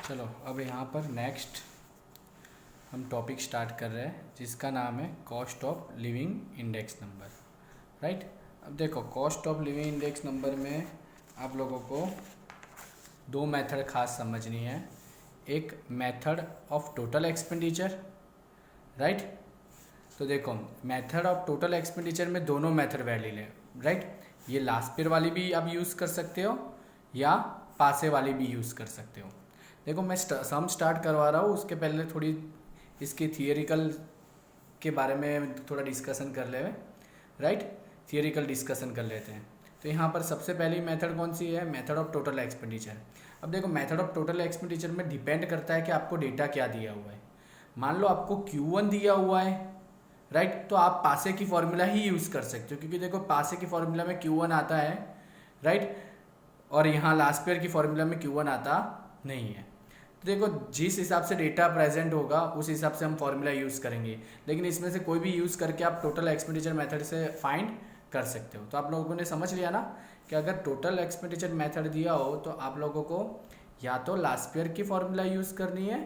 चलो अब यहाँ पर नेक्स्ट हम टॉपिक स्टार्ट कर रहे हैं जिसका नाम है cost of living index number. Right, अब देखो cost of living index number में आप लोगों को दो मेथड खास समझनी है। एक method of total expenditure, right. तो देखो मेथड ऑफ टोटल एक्सपेंडिचर में दोनों मेथड वैलिड है, राइट। ये लास्ट ईयर वाली भी आप यूज़ कर सकते हो या पासे वाली भी यूज़ कर सकते हो। देखो मैं सम स्टार्ट करवा रहा हूँ, उसके पहले थोड़ी इसके थियोरिकल के बारे में थोड़ा डिस्कशन कर ले, राइट। थियोरिकल डिस्कशन कर लेते हैं। तो यहाँ पर सबसे पहली मेथड कौन सी है? Method of total expenditure. अब देखो मेथड ऑफ टोटल एक्सपेंडिचर में डिपेंड करता है कि आपको डेटा क्या दिया हुआ है। मान लो आपको Q1 दिया हुआ है, राइट, तो आप पासे की फॉर्मूला ही यूज़ कर सकते हो, क्योंकि देखो पासे की फॉर्मूला में Q1 आता है, राइट, और यहाँ लास्ट ईयर की फॉर्मूला में Q1 आता नहीं है। तो देखो जिस हिसाब से डेटा प्रेजेंट होगा उस हिसाब से हम फॉर्मूला यूज़ करेंगे, लेकिन इसमें से कोई भी यूज़ करके आप टोटल एक्सपेंडिचर मेथड से फाइंड कर सकते हो। तो आप लोगों ने समझ लिया ना कि अगर टोटल एक्सपेंडिचर मेथड दिया हो तो आप लोगों को या तो लास्ट ईयर की फॉर्मूला यूज़ करनी है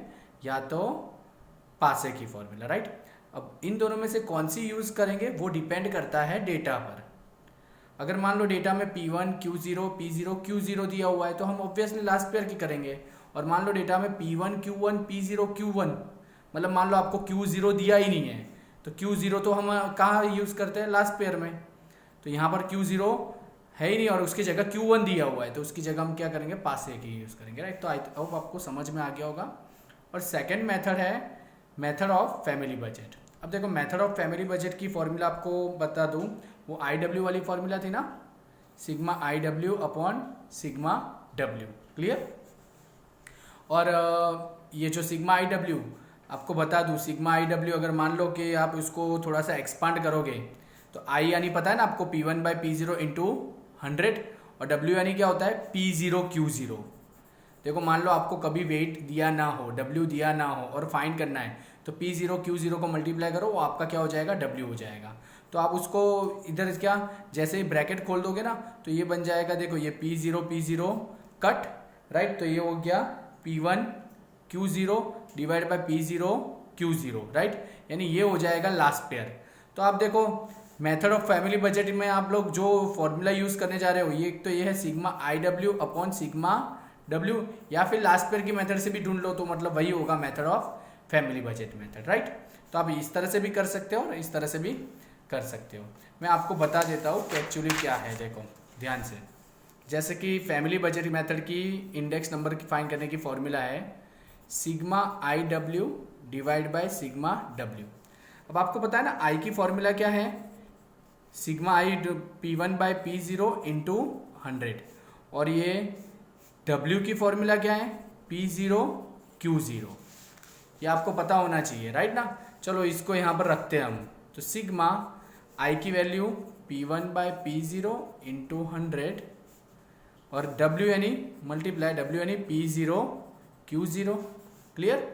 या तो पासे की फॉर्मूला, राइट। अब इन दोनों में से कौन सी यूज़ करेंगे वो डिपेंड करता है डेटा पर। अगर मान लो डेटा में P1 Q0 P0 Q0 दिया हुआ है तो हम ऑब्वियसली लास्ट ईयर की करेंगे। और मान लो डेटा में P1 Q1 P0 Q1, मतलब मान लो आपको Q0 दिया ही नहीं है तो Q0 तो हम कहाँ यूज़ करते हैं? लास्ट ईयर में। तो यहाँ पर Q0 है ही नहीं और उसकी जगह Q1 दिया हुआ है, तो उसकी जगह हम क्या करेंगे? पासे की यूज़ करेंगे, राइट। तो आई होप आपको समझ में आ गया होगा। और सेकेंड मेथड है मेथड ऑफ फैमिली बजट। अब देखो मेथड ऑफ फैमिली बजट की फॉर्मूला आपको बता दूं, वो IW वाली फॉर्मूला थी ना, sigma IW upon sigma W, clear. और ये जो सिग्मा IW आपको बता दूं, सिग्मा IW अगर मान लो कि आप इसको थोड़ा सा एक्सपांड करोगे तो I यानी पता है ना आपको P1 बाई P0 इंटू 100 और W यानी क्या होता है? P0 Q0। देखो मान लो आपको कभी वेट दिया ना हो, W दिया ना हो और फाइंड करना है तो P0 Q0 को मल्टीप्लाई करो, वो आपका क्या हो जाएगा? W हो जाएगा। तो आप उसको इधर क्या जैसे ही ब्रैकेट खोल दोगे ना तो ये बन जाएगा, देखो ये P0 कट, राइट। तो ये हो गया P1 Q0 divide by P0 Q0, right, यानी ये हो जाएगा लास्ट ईयर। तो आप देखो मेथड ऑफ फैमिली बजट में आप लोग जो फॉर्मूला यूज़ करने जा रहे हो ये है sigma IW upon sigma W, या फिर लास्ट ईयर की मेथड से भी ढूंढ लो तो मतलब वही होगा method of family budget method, right. तो आप इस तरह से भी कर सकते हो और इस तरह से भी कर सकते हो। मैं आपको बता देता हूँ कि एक्चुअली क्या है। देखो ध्यान से, जैसे कि फैमिली बजट मेथड की इंडेक्स नंबर की फाइंड करने की फॉर्मूला है sigma IW divide by sigma W। अब आपको पता है ना I की फॉर्मूला क्या है? Sigma I P1 by P0 into 100, और ये W की फॉर्मूला क्या है? P0 Q0। ये आपको पता होना चाहिए, राइट ना। चलो इसको यहाँ पर रखते हैं हम। तो सिग्मा I की value P1 by P0 into 100 और W यानी मल्टीप्लाई W यानी P0 Q0, clear,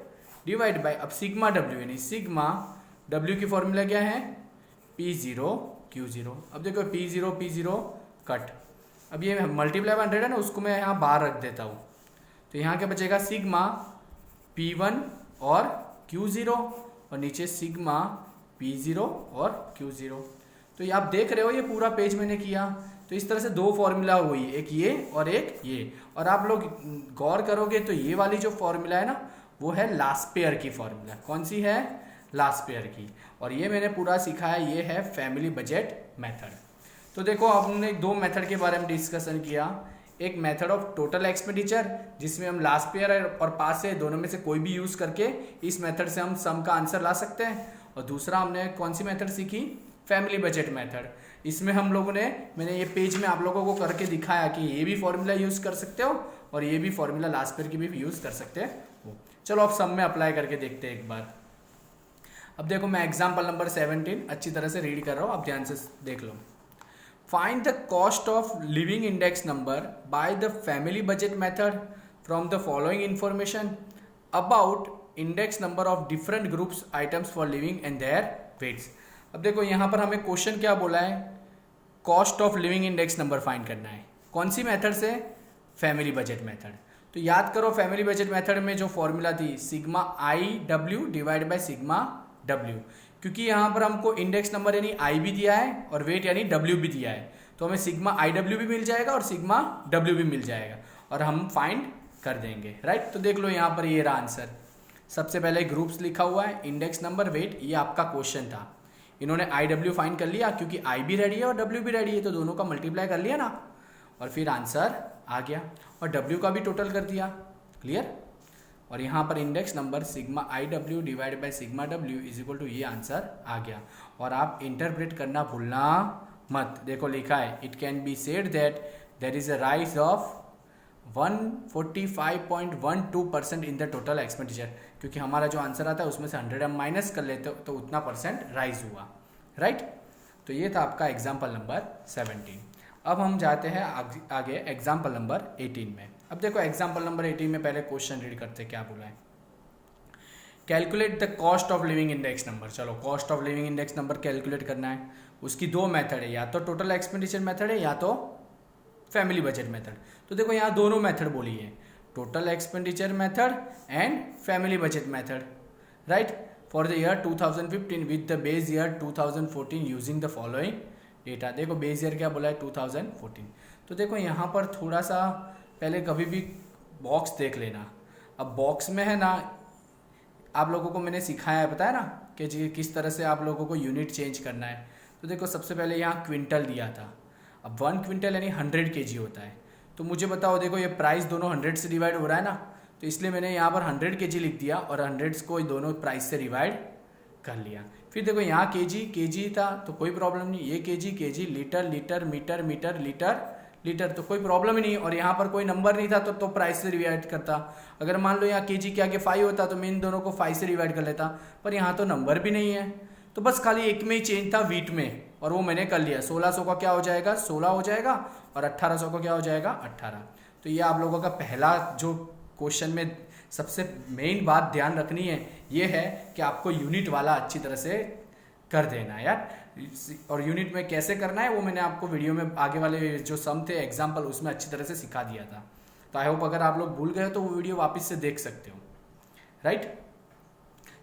divide by अब सिग्मा W यानी सिग्मा W की फॉर्मूला क्या है? P0 Q0। अब देखो P0 कट, अब ये मल्टीप्लाई 100 है ना, उसको मैं यहाँ बाहर रख देता हूँ। तो यहाँ क्या बचेगा? सिग्मा P1 और Q0 और नीचे सिग्मा P0 और Q0। तो ये आप देख रहे हो ये पूरा पेज मैंने किया। तो इस तरह से दो फॉर्मूला हुई, एक ये और एक ये। और आप लोग गौर करोगे तो ये वाली जो फॉर्मूला है ना वो है लास्ट ईयर की फॉर्मूला। कौन सी है? लास्ट ईयर की। और ये मैंने पूरा सिखाया, ये है फैमिली बजट मेथड। तो देखो हमने दो मेथड के बारे में डिस्कशन किया। एक मेथड ऑफ टोटल एक्सपेंडिचर जिसमें हम लास्ट ईयर और पास से दोनों में से कोई भी यूज़ करके इस मेथड से हम सम का आंसर ला सकते हैं। और दूसरा हमने कौन सी मेथड सीखी? Family budget method. इसमें हम लोगों ने, मैंने ये पेज में आप लोगों को करके दिखाया कि ये भी फॉर्मूला यूज़ कर सकते हो और ये भी फॉर्मूला लास्ट ईयर की भी यूज़ कर सकते हो। चलो अब सम में अप्लाई करके देखते हैं एक बार। अब देखो मैं एग्जाम्पल नंबर 17 अच्छी तरह से रीड कर रहा हूँ, आप ध्यान से देख लो। Find the cost of living index number by the family budget method from the following information about index number of different groups items for living and their weights। अब देखो यहाँ पर हमें क्वेश्चन क्या बोला है? Cost of living index number find करना है। कौन सी मेथड से? Family budget method. तो याद करो फैमिली बजट मेथड में जो फॉर्मूला थी sigma I W divide by sigma W, क्योंकि यहाँ पर हमको इंडेक्स नंबर यानी आई भी दिया है और वेट यानी डब्ल्यू भी दिया है, तो हमें सिग्मा आई डब्ल्यू भी मिल जाएगा और सिग्मा डब्ल्यू भी मिल जाएगा और हम फाइंड कर देंगे, राइट। तो देख लो यहाँ पर ये रहा आंसर। सबसे पहले ग्रुप्स लिखा हुआ है, इंडेक्स नंबर, वेट, ये आपका क्वेश्चन था। इन्होंने आई डब्ल्यू फाइंड कर लिया क्योंकि आई भी रेडी है और डब्ल्यू भी रेडी है, तो दोनों का मल्टीप्लाई कर लिया ना और फिर आंसर आ गया और डब्ल्यू का भी टोटल कर दिया। क्लियर। और यहाँ पर index number sigma I W divide by sigma W is equal to ये आंसर आ गया। और आप इंटरप्रेट करना भूलना मत। देखो लिखा है it can be said that there is a rise of 145.12% in the total expenditure, क्योंकि हमारा जो आंसर आता है उसमें से 100 हम माइनस कर लेते तो उतना परसेंट राइज हुआ, राइट। तो ये था आपका एग्जाम्पल नंबर 17। अब हम जाते हैं आगे एग्जाम्पल नंबर 18 में। अब देखो एग्जाम्पल नंबर 18 में पहले क्वेश्चन रीड करते क्या बोला है। Calculate the cost of living index number. चलो cost of living index number calculate करना है। उसकी दो मेथड है, या तो टोटल एक्सपेंडिचर मेथड है या तो फैमिली बजट मेथड। तो देखो यहाँ दोनों मेथड बोली है, total expenditure method and family budget method, right. For the year 2015 with the base year 2014 using the following data. देखो बेस ईयर क्या बोला है 2014। तो देखो यहाँ पर थोड़ा सा पहले कभी भी बॉक्स देख लेना। अब बॉक्स में है ना, आप लोगों को मैंने सिखाया है, बताया ना कि किस तरह से आप लोगों को यूनिट चेंज करना है। तो देखो सबसे पहले यहाँ क्विंटल दिया था। अब 1 क्विंटल यानी 100 kg होता है। तो मुझे बताओ, देखो ये प्राइस दोनों 100 से डिवाइड हो रहा है ना, तो इसलिए मैंने यहाँ पर 100 kg लिख दिया और 100 को दोनों प्राइस से डिवाइड कर लिया। फिर देखो यहाँ केजी था तो कोई प्रॉब्लम नहीं, ये केजी, लीटर, मीटर, लीटर, तो कोई प्रॉब्लम ही नहीं। और यहाँ पर कोई नंबर नहीं था तो प्राइस से डिवाइड करता। अगर मान लो यहाँ केजी के आगे 5 होता तो मैं इन दोनों को 5 से डिवाइड कर लेता, पर यहाँ तो नंबर भी नहीं है, तो बस खाली एक में ही चेंज था, वीट में, और वो मैंने कर लिया। 1600 का क्या हो जाएगा 16 हो जाएगा और 1800 का क्या हो जाएगा 18। तो ये आप लोगों का पहला जो क्वेश्चन में सबसे मेन बात ध्यान रखनी है ये है कि आपको यूनिट वाला अच्छी तरह से कर देना है यार। और यूनिट में कैसे करना है वो मैंने आपको वीडियो में आगे वाले जो सम थे एग्जाम्पल उसमें अच्छी तरह से सिखा दिया था। तो आई होप अगर आप लोग भूल गए तो वो वीडियो वापस से देख सकते हो, राइट।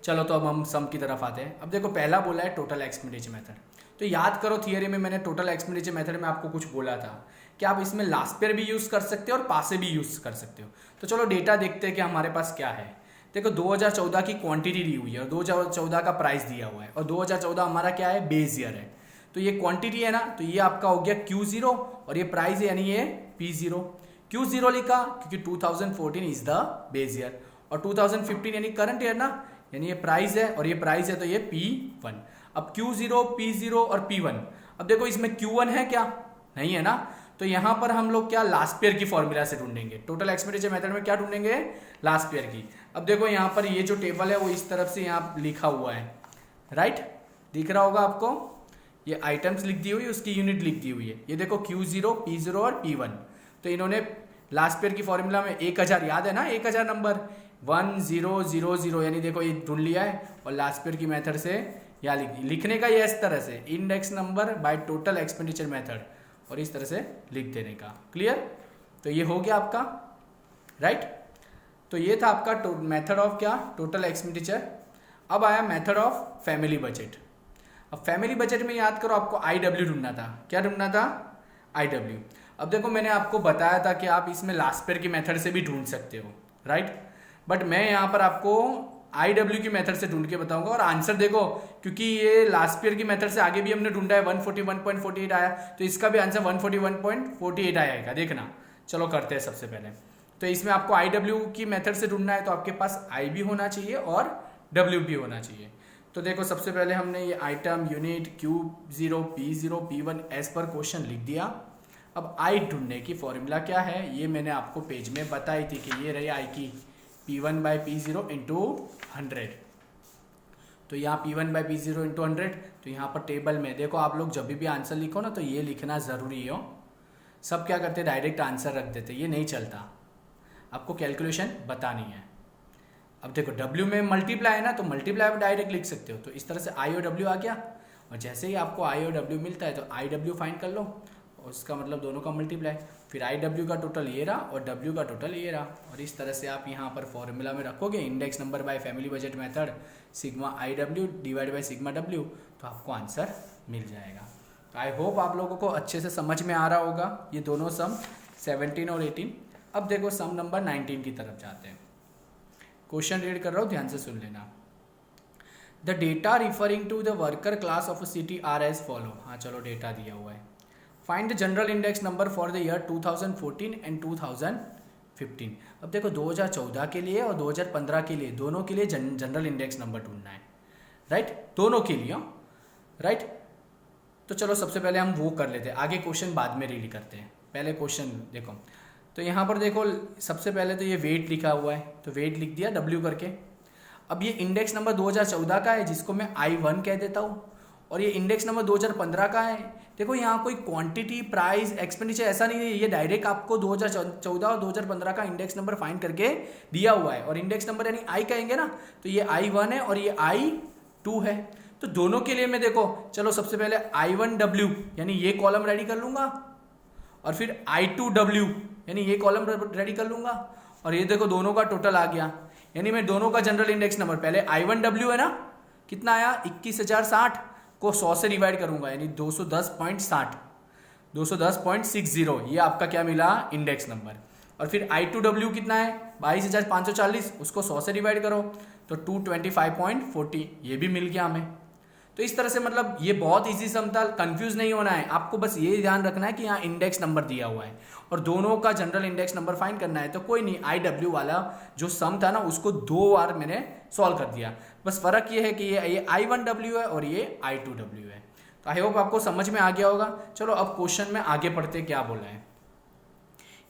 चलो तो अब हम सम की तरफ आते हैं। अब देखो पहला बोला है टोटल एक्सपेंडिचर मेथड। तो याद करो थियरी में मैंने टोटल एक्सपेंडिचर मेथड में आपको कुछ बोला था कि आप इसमें लास्ट ईयर भी यूज कर सकते हो और पास से भी यूज कर सकते हो। तो चलो डेटा देखते हैं कि हमारे पास क्या है। देखो 2014 की क्वांटिटी दी हुई है और 2014 का प्राइस दिया हुआ है और 2014 हमारा क्या है बेस ईयर है। तो ये क्वांटिटी है ना, तो ये आपका हो गया Q0 और ये प्राइस है यानी ये P0। Q0 लिखा क्योंकि 2014 इज द बेस ईयर और 2015 यानी करंट ईयर ना, यानी ये प्राइस है और ये प्राइस है तो ये P1। अब Q0, P0 और P1। अब देखो इसमें Q1 है क्या, नहीं है ना, तो यहां पर हम लोग क्या लास्ट ईयर की फॉर्मूला से ढूंढेंगे। टोटल एक्सपेंडिचर मेथड में क्या ढूंढेंगे लास्ट ईयर की। अब देखो यहां पर ये जो टेबल है वो इस तरफ से यहाँ लिखा हुआ है, राइट, दिख रहा होगा आपको, ये आइटम्स लिख दी हुई उसकी यूनिट लिख दी हुई है। ये देखो Q0, P0 और P1। तो इन्होंने लास्ट ईयर की फॉर्मूला में 1000 याद है ना, 1000 नंबर 1000 यानी देखो ये ढूंढ लिया है और लास्ट ईयर की मेथड से या लिखने का ये इस तरह से index number by total expenditure method और इस तरह से लिख देने का। क्लियर। तो ये हो गया आपका, राइट। तो ये था आपका मेथड ऑफ क्या टोटल एक्सपेंडिचर। अब आया मेथड ऑफ फैमिली बजट। अब फैमिली बजट में याद करो आपको IW ढूंढना था। क्या ढूंढना था IW। अब देखो मैंने आपको बताया था कि आप इसमें लास्ट ईयर की मेथड से भी ढूंढ सकते हो, राइट, बट मैं यहाँ पर आपको IW की मेथड से ढूंढ के बताऊंगा। और आंसर देखो क्योंकि ये लास्ट ईयर की मेथड से आगे भी हमने ढूंढा है 141.48 आया, तो इसका भी आंसर 141.48 आएगा, देखना। चलो करते हैं सबसे पहले। तो इसमें आपको IW की मेथड से ढूंढना है तो आपके पास I भी होना चाहिए और W भी होना चाहिए। तो देखो सबसे पहले हमने ये item unit Q0, P0, P1 as per question लिख दिया। अब I ढूंढने की फॉर्मूला क्या है ये मैंने आपको पेज में बताई थी कि ये रही I की P1 बाई P0 इंटू 100। तो यहाँ P1 बाई P0 इंटू 100। तो यहाँ पर टेबल में देखो आप लोग जब भी आंसर लिखो ना तो ये लिखना ज़रूरी हो। सब क्या करते डायरेक्ट आंसर रख देते, ये नहीं चलता, आपको कैलकुलेशन बतानी है। अब देखो W में मल्टीप्लाई है ना, तो मल्टीप्लाई आप डायरेक्ट लिख सकते हो। तो इस तरह से I और W आ गया और जैसे ही आपको I और W मिलता है तो IW फाइंड कर लो उसका मतलब दोनों का मल्टीप्लाई, फिर आई डब्ल्यू का टोटल ये रहा और डब्ल्यू का टोटल ये रहा। और इस तरह से आप यहाँ पर फॉर्मूला में रखोगे index number by family budget method sigma I W divide by sigma W, तो आपको आंसर मिल जाएगा। तो आई होप आप लोगों को अच्छे से समझ में आ रहा होगा ये दोनों सम 17 और 18। अब देखो सम नंबर 19 की तरफ जाते हैं। क्वेश्चन रीड कर रहा हूँ, ध्यान से सुन लेना। The data referring to the worker class of a city are as follow. हाँ चलो डेटा दिया हुआ है। Find the general index number for the year 2014 and 2015। अब देखो 2014 के लिए और 2015 के लिए, दोनों के लिए जनरल इंडेक्स नंबर ढूंढना है, राइट, दोनों के लिए, राइट। तो चलो सबसे पहले हम वो कर लेते हैं, आगे क्वेश्चन बाद में रीड करते हैं। पहले क्वेश्चन देखो, तो यहाँ पर देखो सबसे पहले तो ये वेट लिखा हुआ है, तो वेट लिख दिया W करके। अब ये इंडेक्स नंबर 2014 का है जिसको मैं I1 कह देता हूँ, और ये इंडेक्स नंबर 2015 का है। देखो यहाँ कोई क्वांटिटी, प्राइस, एक्सपेंडिचर ऐसा नहीं है, ये डायरेक्ट आपको 2014 और 2015 का इंडेक्स नंबर फाइंड करके दिया हुआ है। और इंडेक्स नंबर यानी I कहेंगे ना, तो ये I1 है और ये I2 है। तो दोनों के लिए मैं देखो चलो सबसे पहले I1W यानी ये कॉलम रेडी कर लूंगा, और फिर I2W यानी ये कॉलम रेडी कर लूंगा, और ये देखो दोनों का टोटल आ गया, यानी मैं दोनों का जनरल इंडेक्स नंबर पहले I1W है ना, कितना आया 21,060 को 100 से डिवाइड करूंगा यानी 210.60, 210.60, ये आपका क्या मिला इंडेक्स नंबर। और फिर I2W कितना है 22,540, उसको 100 से डिवाइड करो तो 225.40, ये भी मिल गया हमें। तो इस तरह से मतलब ये बहुत इजी सम था, कंफ्यूज नहीं होना है आपको, बस ये ध्यान रखना है कि यहाँ इंडेक्स नंबर दिया हुआ है और दोनों का जनरल इंडेक्स नंबर फाइंड करना है। तो कोई नहीं, IW वाला जो सम था ना उसको 2 बार मैंने सॉल्व कर दिया, बस फर्क ये है कि ये I1W है और ये I2W है। तो आई होप आपको समझ में आ गया होगा। चलो अब क्वेश्चन में आगे पढ़ते क्या बोला है।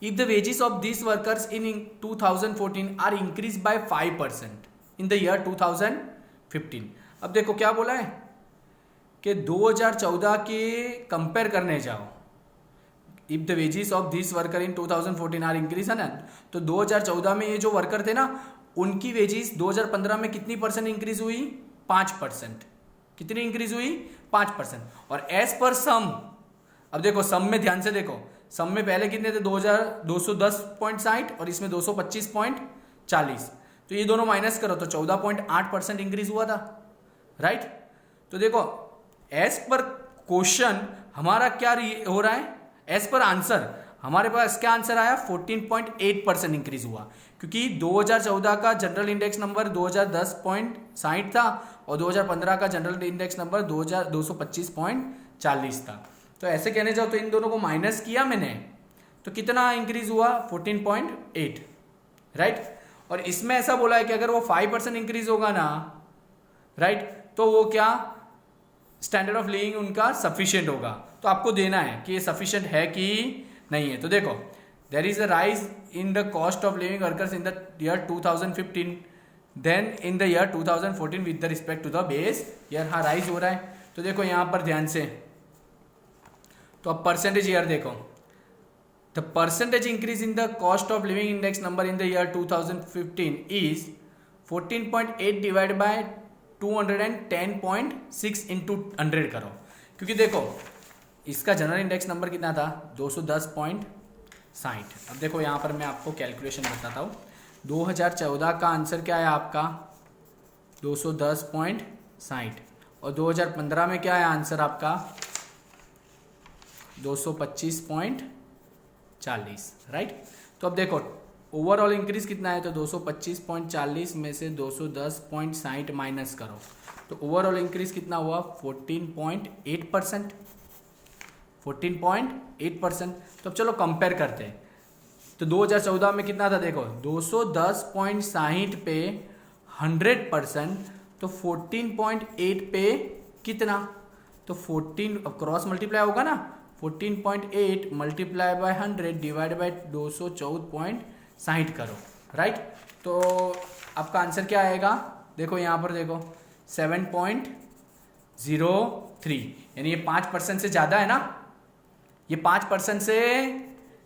If the wages of this workers in 2014 are increase by 5% in the year 2015। अब देखो क्या बोला है कि 2014 के कंपेयर करने जाओ, if the wages of this worker in 2014 are increase है ना, तो 2014 में ये जो वर्कर थे ना उनकी वेजेस 2015 में कितनी परसेंट इंक्रीज हुई 5%। कितनी इंक्रीज हुई 5%। और एज पर सम, अब देखो सम में ध्यान से देखो, सम में पहले कितने थे 210.60 और इसमें 225.40, तो ये दोनों माइनस करो तो 14.8% इंक्रीज हुआ था, राइट। तो देखो एज पर क्वेश्चन हमारा क्या हो रहा है, एज पर आंसर हमारे पास क्या आंसर आया 14.8% इंक्रीज हुआ, क्योंकि 2014 का जनरल इंडेक्स नंबर 2010.60 था और 2015 का जनरल इंडेक्स नंबर 225.40 था। तो ऐसे कहने जाओ तो इन दोनों को माइनस किया मैंने तो कितना इंक्रीज हुआ 14.8, राइट। और इसमें ऐसा बोला है कि अगर वो 5% इंक्रीज होगा ना, राइट, तो वो क्या स्टैंडर्ड ऑफ लिविंग उनका सफिशिएंट होगा। तो आपको देना है कि ये सफिशिएंट है कि नहीं है। तो देखो there is a rise in the cost of living workers in the year 2015 than in the year 2014 with the respect to the base year. हाँ राइज हो रहा है। तो देखो यहाँ पर ध्यान से, तो अब परसेंटेज ईयर देखो, the percentage increase in the cost of living index number in the year 2015 is 14.8 divide by 210.6 into 100 करो, क्योंकि देखो इसका जनरल इंडेक्स नंबर कितना था 210.60। अब देखो यहाँ पर मैं आपको कैलकुलेशन बताता हूँ। 2014 का आंसर क्या है आपका 210.60 और 2015 में क्या है आंसर आपका 225.40, राइट। तो अब देखो ओवरऑल इंक्रीज कितना है, तो 225.40 में से 210.60 माइनस करो तो ओवरऑल इंक्रीज कितना हुआ 14.8%, 14.8%। तो अब चलो कंपेयर करते हैं। तो 2014 में कितना था देखो 210.60 पे 100%, तो 14.8 पे कितना, तो 14 अब क्रॉस मल्टीप्लाई होगा ना, 14.8 मल्टीप्लाई बाय 100 डिवाइड बाय 214.60 करो, राइट। तो आपका आंसर क्या आएगा देखो यहाँ पर देखो 7.03, यानी ये 5% से ज़्यादा है ना, ये 5% से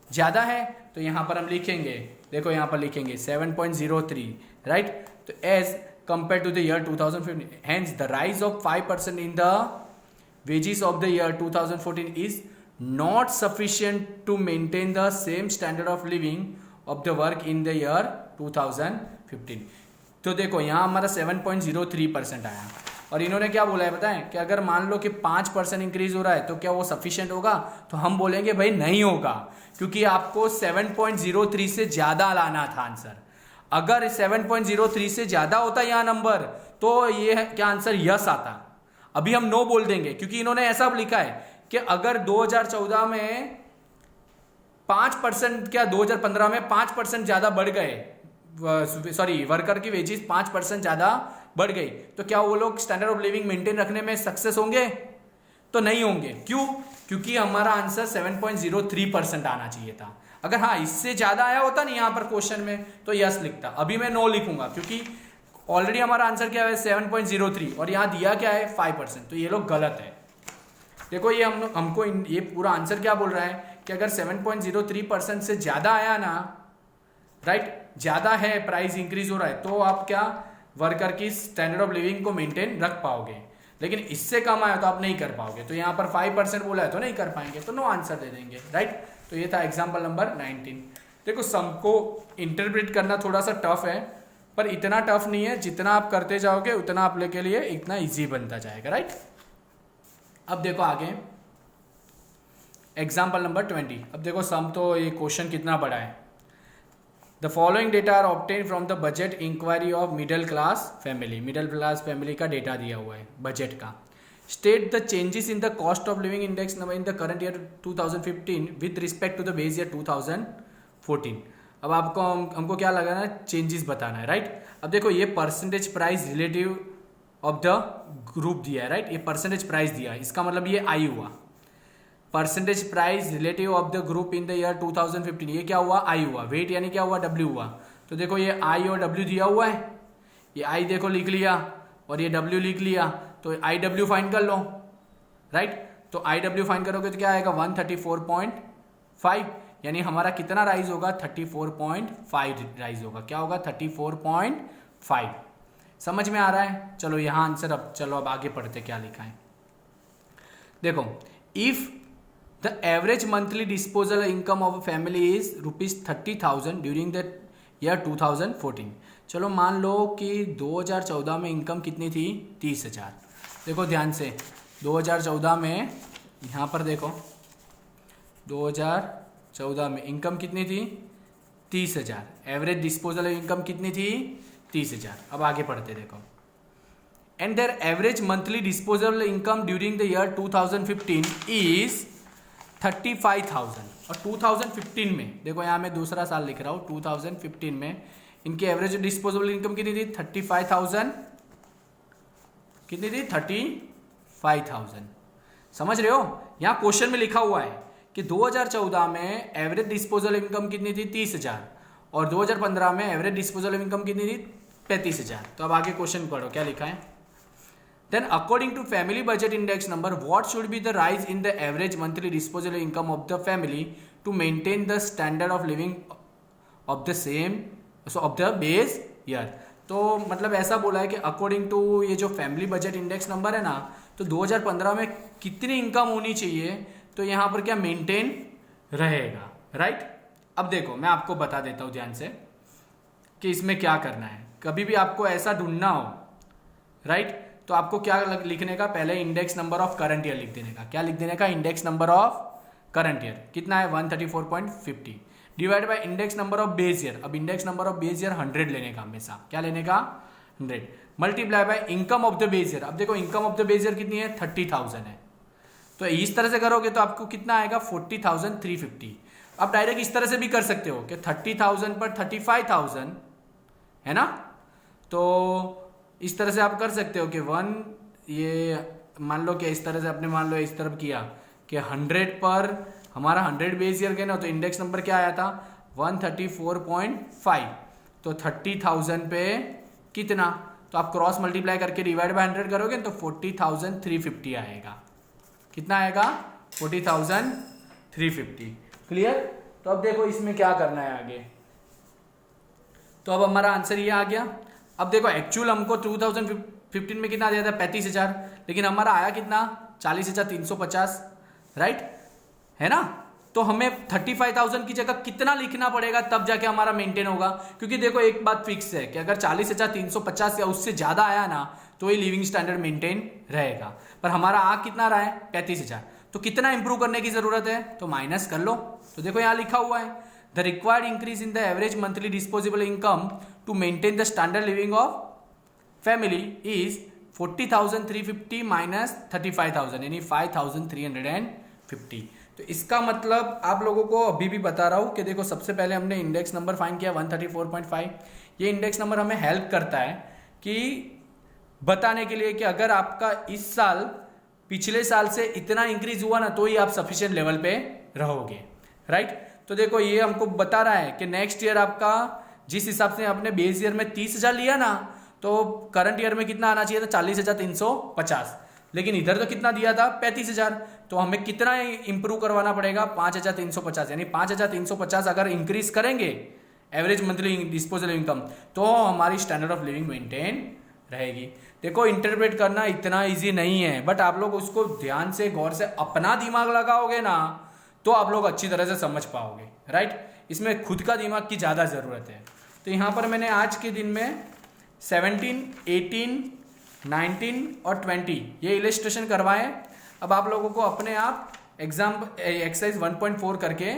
ज़्यादा है। तो यहाँ पर हम लिखेंगे, देखो यहाँ पर लिखेंगे 7.03, राइट। तो as compare to the year 2015 hence the rise of 5% in the wages of the year 2014 is not sufficient to maintain the same standard of living of the work in the year 2015। तो देखो यहाँ हमारा 7.03% आया और इन्होंने क्या बोला है बताएं कि अगर मान लो कि 5% इंक्रीज हो रहा है तो क्या वो सफिशिएंट होगा? तो हम बोलेंगे भाई नहीं होगा, क्योंकि आपको 7.03 से ज्यादा लाना था आंसर। अगर 7.03 से ज्यादा होता यहाँ नंबर तो ये क्या आंसर यस आता। अभी हम नो बोल देंगे क्योंकि इन्होंने ऐसा लिखा है कि अगर 2014 में 5%, क्या 2015 में 5% ज्यादा बढ़ गए, सॉरी वर्कर की वेजेस 5% ज्यादा बढ़ गई, तो क्या वो लोग स्टैंडर्ड ऑफ लिविंग मेंटेन रखने में सक्सेस होंगे? तो नहीं होंगे। क्यों? क्योंकि हमारा आंसर 7.03% आना चाहिए था। अगर हाँ इससे ज्यादा आया होता नहीं यहाँ पर क्वेश्चन में तो यस लिखता। अभी मैं नो लिखूंगा क्योंकि ऑलरेडी हमारा आंसर क्या है 7.03 और यहाँ दिया क्या है 5%, तो ये लोग गलत है। देखो ये हमको ये पूरा आंसर क्या बोल रहा है कि अगर 7.03% से ज्यादा आया ना, राइट, ज्यादा है, प्राइस इंक्रीज हो रहा है, तो आप क्या वर्कर की स्टैंडर्ड ऑफ लिविंग को मेंटेन रख पाओगे। लेकिन इससे कम आया तो आप नहीं कर पाओगे। तो यहाँ पर 5% बोला है तो नहीं कर पाएंगे, तो नो आंसर दे देंगे, राइट। तो ये था एग्जाम्पल नंबर 19। देखो सम को इंटरप्रेट करना थोड़ा सा टफ है, पर इतना टफ नहीं है। जितना आप करते जाओगे उतना आप के लिए इतना ईजी बनता जाएगा, राइट। अब देखो आगे एग्जाम्पल नंबर 20। अब देखो सम तो ये क्वेश्चन कितना बड़ा है। The following data are obtain from the budget inquiry of middle class family. Middle class family का डेटा दिया हुआ है बजट का। State the changes in the cost of living index number in the current year 2015 with respect to the base year 2014। अब आपको हमको क्या लगाना है? चेंजेस बताना है, राइट। अब देखो ये percentage price relative of the group दिया है, राइट। ये परसेंटेज प्राइस दिया है, इसका मतलब ये आई हुआ। Percentage price relative of the group in the year 2015, ये क्या हुआ? आई हुआ। वेट यानी क्या हुआ? डब्ल्यू हुआ। तो देखो ये आई और डब्ल्यू दिया हुआ है, ये आई देखो लिख लिया और ये डब्ल्यू लिख लिया, तो आई डब्ल्यू फाइंड कर लो, राइट। तो आई डब्ल्यू फाइंड करोगे तो क्या आएगा? 134.5, यानी हमारा कितना राइज होगा? 34.5 राइज होगा। क्या होगा? 34.5। समझ में आ रहा है? चलो यहाँ आंसर। अब चलो अब आगे पढ़ते क्या लिखा है। देखो if the average monthly disposal income of a family is ₹30,000 during the year 2014। चलो मान लो कि 2014 में इनकम कितनी थी? 30,000। देखो ध्यान से, 2014 में यहाँ पर देखो 2014 में इनकम कितनी थी? 30,000। एवरेज डिस्पोजल इनकम कितनी थी? 30,000। अब आगे पढ़ते देखो। And there average monthly disposal income during the year 2015 is 35,000। और 2015 में देखो यहाँ मैं दूसरा साल लिख रहा हूँ, 2015 में इनकी एवरेज डिस्पोजेबल इनकम कितनी थी? 35,000। कितनी थी? 35,000। समझ रहे हो? यहाँ क्वेश्चन में लिखा हुआ है कि 2014 में एवरेज डिस्पोजल इनकम कितनी थी? 30,000 और 2015 में एवरेज डिस्पोजल इनकम कितनी थी? 35,000। तो अब आगे क्वेश्चन पढ़ो क्या लिखा है। Then according to family budget index number, what should be the rise in the average monthly disposable income of the family to maintain the standard of living of the same of the base year? तो मतलब ऐसा बोला है कि according to ये जो family budget index number है ना, तो 2015 में कितनी इनकम होनी चाहिए, तो यहाँ पर क्या मेंटेन रहेगा, राइट। अब देखो मैं आपको बता देता हूँ ध्यान से कि इसमें क्या करना है। कभी भी आपको ऐसा ढूंढना हो, राइट, तो आपको क्या लिखने का? पहले index number of current year लिख देने का। क्या लिख देने का? Index number of current year कितना है? 134.50 divide by index number of base year. अब index number of base year 100 लेने का हमेशा। क्या लेने का? 100 multiply by income of the base year. अब देखो income of the base year कितनी है? 30,000 है। तो इस तरह से करोगे तो आपको कितना आएगा? 40,350। अब डायरेक्ट इस तरह से भी कर सकते हो कि 30,000 पर 35,000 है ना, तो इस तरह से आप कर सकते हो कि ये मान लो कि इस तरह से आपने मान लो इस तरफ किया कि 100 पर हमारा 100 बेस ईयर के ना, तो इंडेक्स नंबर क्या आया था? 134.5। तो 30,000 पे कितना? तो आप क्रॉस मल्टीप्लाई करके डिवाइड बाय 100 करोगे तो 40,350 आएगा। कितना आएगा? 40,350। क्लियर? तो अब देखो इसमें क्या करना है आगे। तो अब हमारा आंसर ये आ गया। अब देखो एक्चुअल हमको 2015 में कितना दिया था? 35,000, लेकिन हमारा आया कितना? 40,350, राइट। है ना। तो हमें 35,000 की जगह कितना लिखना पड़ेगा तब जाके हमारा मेंटेन होगा, क्योंकि देखो एक बात फिक्स है कि अगर 40,350 या उससे ज्यादा आया ना तो ये लिविंग स्टैंडर्ड मेंटेन रहेगा, पर हमारा आ कितना रहा है 35,000, तो कितना इंप्रूव करने की जरूरत है, तो माइनस कर लो। तो देखो यहां लिखा हुआ है the required increase in the average monthly disposable income to maintain the standard living of family is 40,350 minus 35,000 यानी 5,350। तो इसका मतलब आप लोगों को अभी भी बता रहा हूं कि देखो सबसे पहले हमने इंडेक्स नंबर फाइंड किया 134.5। ये इंडेक्स नंबर हमें हेल्प करता है कि बताने के लिए कि अगर आपका इस साल पिछले साल से इतना इंक्रीज हुआ ना तो ही आप सफिशिएंट लेवल पे रहोगे, राइट। तो देखो ये हमको बता रहा है कि नेक्स्ट ईयर आपका जिस हिसाब से आपने बेस ईयर में 30,000 लिया ना तो करंट ईयर में कितना आना चाहिए था 40,350, लेकिन इधर तो कितना दिया था 35,000, तो हमें कितना इंप्रूव करवाना पड़ेगा 5,350, यानी 5,350 अगर इंक्रीज करेंगे एवरेज मंथली डिस्पोजेबल इनकम तो हमारी स्टैंडर्ड ऑफ लिविंग मेंटेन रहेगी। देखो इंटरप्रेट करना इतना इजी नहीं है, बट आप लोग उसको ध्यान से गौर से अपना दिमाग लगाओगे ना तो आप लोग अच्छी तरह से समझ पाओगे, राइट। इसमें खुद का दिमाग की ज़्यादा ज़रूरत है। तो यहाँ पर मैंने आज के दिन में 17, 18, 19 और 20 ये इलस्ट्रेशन करवाए। अब आप लोगों को अपने आप एग्जाम एक्सरसाइज 1.4 करके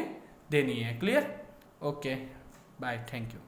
देनी है। Clear? Okay, bye, thank you.